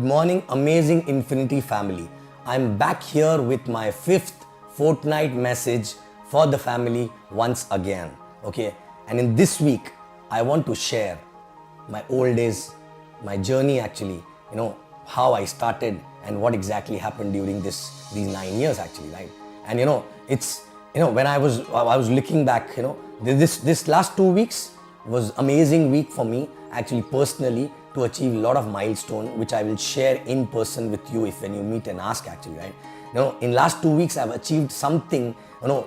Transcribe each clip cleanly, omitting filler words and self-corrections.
morning, amazing Infiniti family. I'm back here with my 5th fortnight message for the family once again. Okay, and in this week, I want to share my old days, my journey actually, how I started and what exactly happened during these 9 years actually, right? And it's, when I was looking back, this last 2 weeks was amazing week for me actually personally to achieve a lot of milestone which I will share in person with you if when you meet and ask actually, right? In last 2 weeks I've achieved something,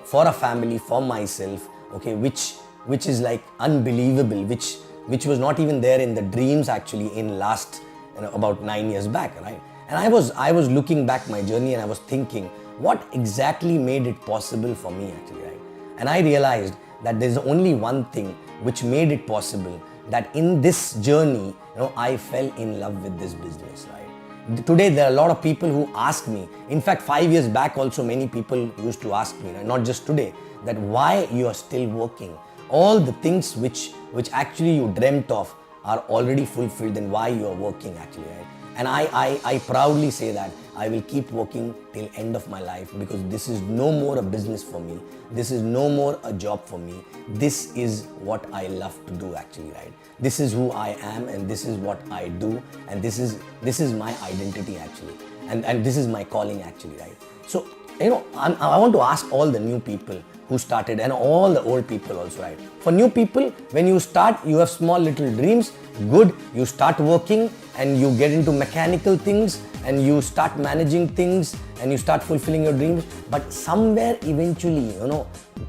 for a family, for myself, okay, which is like unbelievable, which was not even there in the dreams actually in last about 9 years back, right? And I was looking back my journey and I was thinking what exactly made it possible for me actually, right? And I realized that there's only one thing which made it possible, that in this journey, I fell in love with this business, right? Today there are a lot of people who ask me, in fact 5 years back also many people used to ask me, not just today, that why you are still working. All the things which actually you dreamt of are already fulfilled, then why you are working actually, right? And I proudly say that I will keep working till end of my life, because this is no more a business for me. This is no more a job for me. This is what I love to do actually, right? This is who I am and this is what I do, and this is my identity actually, and this is my calling actually, right? So I want to ask all the new people who started and all the old people also, right? For new people, when you start, you have small little dreams, good, you start working and you get into mechanical things and you start managing things and you start fulfilling your dreams. But somewhere eventually,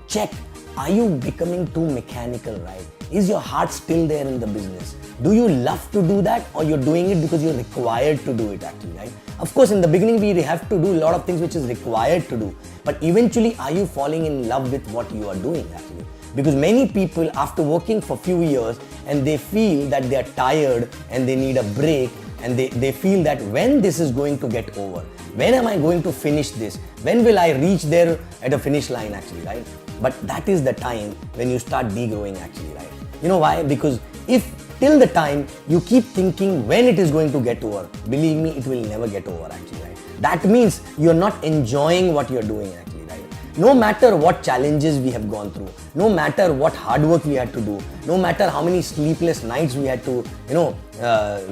check, are you becoming too mechanical, right? Is your heart still there in the business? Do you love to do that, or you're doing it because you're required to do it actually, right? Of course, in the beginning, we have to do a lot of things which is required to do. But eventually, are you falling in love with what you are doing actually? Because many people, after working for few years and they feel that they are tired and they need a break, and they feel that when this is going to get over, when am I going to finish this? When will I reach there at a finish line actually, right? But that is the time when you start degrowing actually, right? You know why? Because if till the time you keep thinking when it is going to get over, believe me, it will never get over actually, right? That means you're not enjoying what you're doing actually, right? No matter what challenges we have gone through, no matter what hard work we had to do, no matter how many sleepless nights we had to,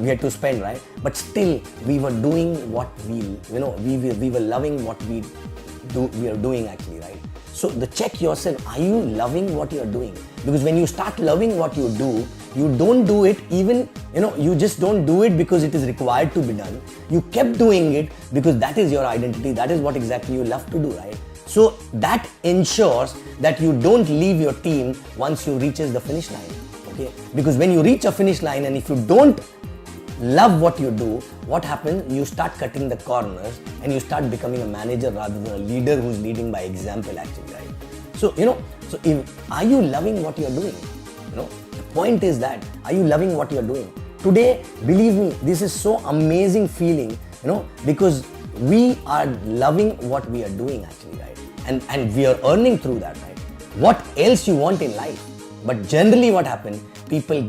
we had to spend, right? But still we were doing what we were loving what we are doing actually, right? So check yourself, are you loving what you're doing? Because when you start loving what you do, you don't do it even, you just don't do it because it is required to be done. You kept doing it because that is your identity. That is what exactly you love to do, right? So that ensures that you don't leave your team once you reaches the finish line, okay? Because when you reach a finish line and if you don't love what you do, what happens? You start cutting the corners and you start becoming a manager rather than a leader who's leading by example actually, right? So, are you loving what you're doing? The point is that, are you loving what you're doing? Today, believe me, this is so amazing feeling, because we are loving what we are doing actually, right? And we are earning through that, right? What else you want in life? But generally what happens, people,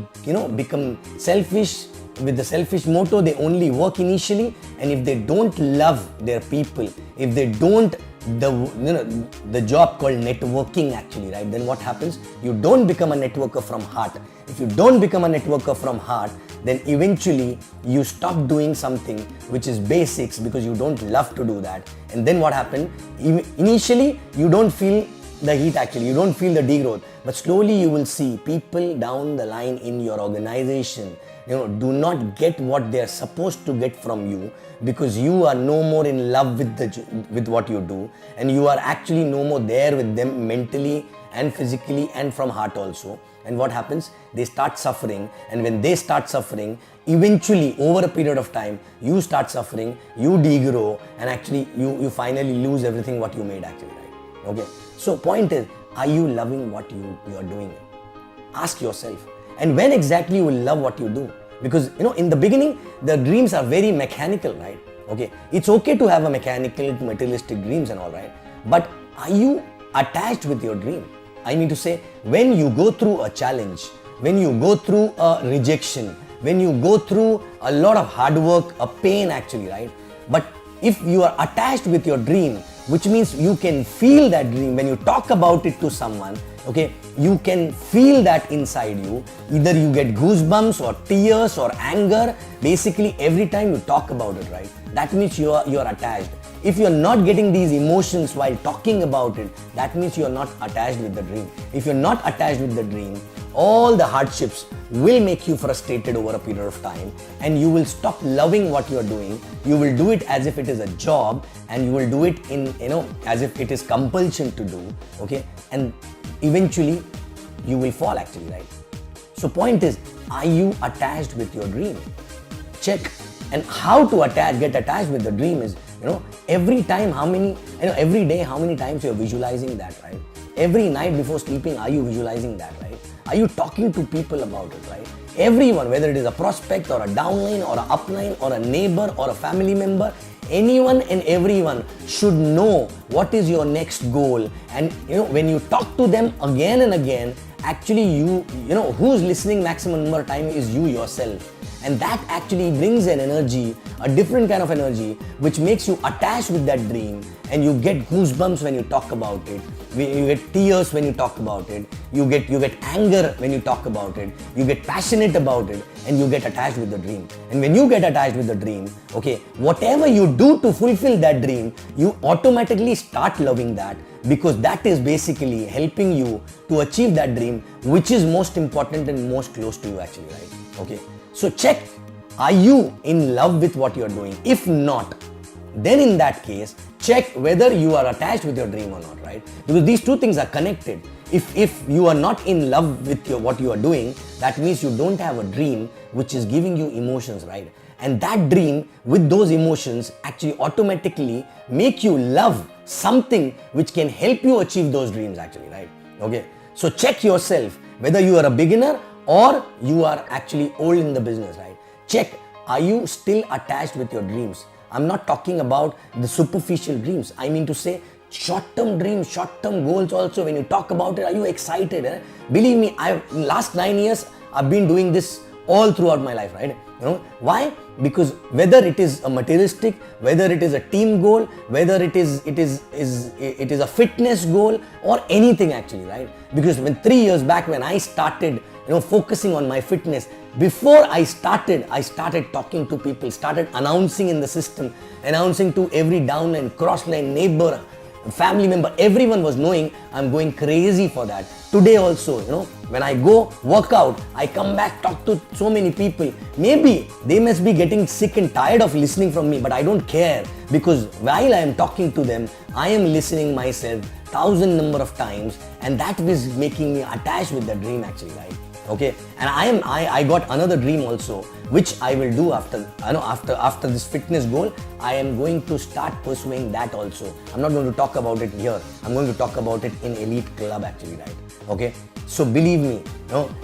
become selfish. With the selfish motto, they only work initially, and if they don't love their people, if they don't the job called networking actually, right? Then what happens? You don't become a networker from heart. If you don't become a networker from heart, then eventually you stop doing something which is basics because you don't love to do that. And then what happens? Initially, you don't feel the heat actually, you don't feel the degrowth, but slowly you will see people down the line in your organization do not get what they are supposed to get from you, because you are no more in love with what you do, and you are actually no more there with them mentally and physically and from heart also. And what happens? They start suffering, and when they start suffering, eventually over a period of time you start suffering, you degrow, and actually you finally lose everything what you made actually, right? Okay, so point is, are you loving what you are doing? Ask yourself. And when exactly you will love what you do? Because in the beginning the dreams are very mechanical, right? Okay, it's okay to have a mechanical materialistic dreams and all, right? But are you attached with your dream? I mean to say, when you go through a challenge, when you go through a rejection, when you go through a lot of hard work, a pain actually, right? But if you are attached with your dream, which means you can feel that dream when you talk about it to someone, okay, you can feel that inside you. Either you get goosebumps or tears or anger, basically every time you talk about it, right? That means you are attached. If you're not getting these emotions while talking about it, that means you're not attached with the dream. If you're not attached with the dream, all the hardships will make you frustrated over a period of time, and you will stop loving what you're doing. You will do it as if it is a job, and you will do it in, as if it is compulsion to do, okay? And eventually you will fall actually, right? So point is, are you attached with your dream? Check. And how to get attached with the dream is, every time every day how many times you're visualizing that, right? Every night before sleeping, are you visualizing that, right? Are you talking to people about it, right? Everyone, whether it is a prospect or a downline or an upline or a neighbor or a family member, anyone and everyone should know what is your next goal. And when you talk to them again and again, actually who's listening maximum number of time is you yourself. And that actually brings an energy, a different kind of energy, which makes you attached with that dream, and you get goosebumps when you talk about it. You get tears when you talk about it. You get anger when you talk about it. You get passionate about it, and you get attached with the dream. And when you get attached with the dream, okay, whatever you do to fulfill that dream, you automatically start loving that, because that is basically helping you to achieve that dream, which is most important and most close to you actually, right? Okay. So check, are you in love with what you're doing? If not, then in that case, check whether you are attached with your dream or not, right? Because these two things are connected. If you are not in love with what you are doing, that means you don't have a dream which is giving you emotions, right? And that dream with those emotions actually automatically make you love something which can help you achieve those dreams actually, right? Okay. So check yourself whether you are a beginner or you are actually old in the business, right? Check, are you still attached with your dreams? I'm not talking about the superficial dreams. I mean to say short-term dreams, short-term goals also. When you talk about it, are you excited? Eh? Believe me, in last 9 years, I've been doing this all throughout my life, right? Why? Because whether it is a materialistic, whether it is a team goal, whether it is a fitness goal or anything actually, right? Because when 3 years back when I started focusing on my fitness, before I started talking to people, started announcing in the system, announcing to every downline, crossline, neighbor, family member, everyone was knowing I'm going crazy for that. Today also, when I go work out, I come back, talk to so many people. Maybe they must be getting sick and tired of listening from me, but I don't care, because while I am talking to them, I am listening myself 1,000 number of times, and that is making me attached with the dream actually, right? Okay, and I got another dream also, which I will do after this fitness goal. I am going to start pursuing that also. I'm not going to talk about it here. I'm going to talk about it in Elite Club actually, right? Okay, so believe me,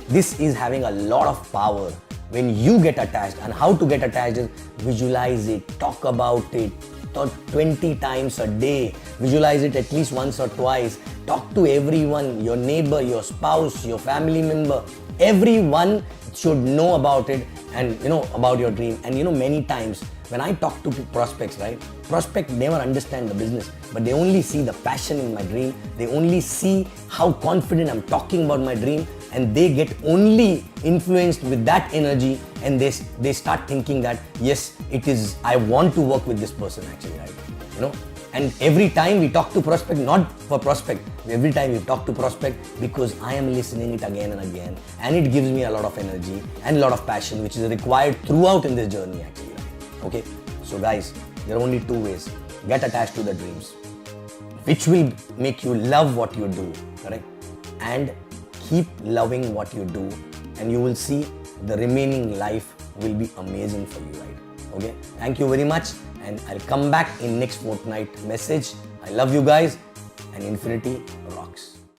this is having a lot of power when you get attached. And how to get attached is visualize it, talk about it 20 times a day, visualize it at least once or twice, talk to everyone, your neighbor, your spouse, your family member. Everyone should know about it and about your dream. And many times when I talk to prospects, right, prospects never understand the business, but they only see the passion in my dream. They only see how confident I'm talking about my dream, and they get only influenced with that energy, and they start thinking that yes, it is, I want to work with this person actually, right? And every time we talk to prospect, not for prospect, every time we talk to prospect, because I am listening it again and again, and it gives me a lot of energy and a lot of passion, which is required throughout in this journey actually, right? Okay, so guys, there are only two ways. Get attached to the dreams, which will make you love what you do, correct? And keep loving what you do, and you will see the remaining life will be amazing for you, right? Okay, thank you very much, and I'll come back in next fortnight message. I love you guys, and Infiniti